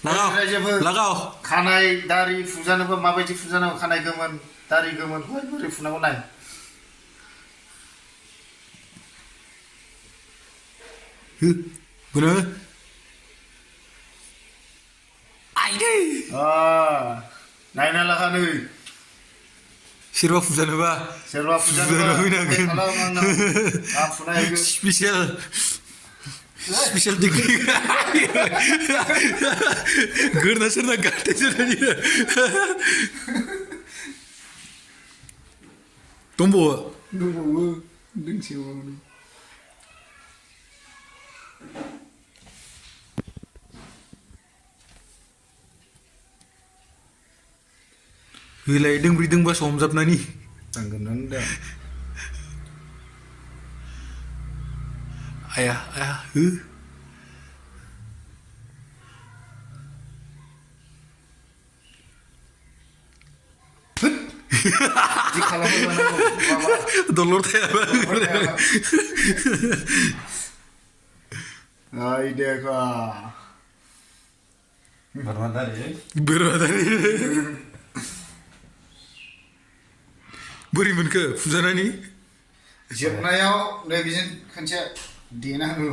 लागाव खानाय दारि फुजानोबा माबायदि फुजानांगौ खानाय गोमोन दारि गोमोन बोरै फुनांगौ नाय बेनो आइदै नायना लाखा नै सोरबा फुजानोबा स्पेशल डिग्री गोरना सोरना गाटे सोरना दंबावो दोंसेबाव होलाय दोंब्रै दोंबासो हमजाबनानि नांगोन दा आया हो बिदि खालामनो दलर थायाबा आइडियाखा बोरमादारि बोरै मोनखो फुजानानि जोबनायाव नै बेजों खनसे देना हो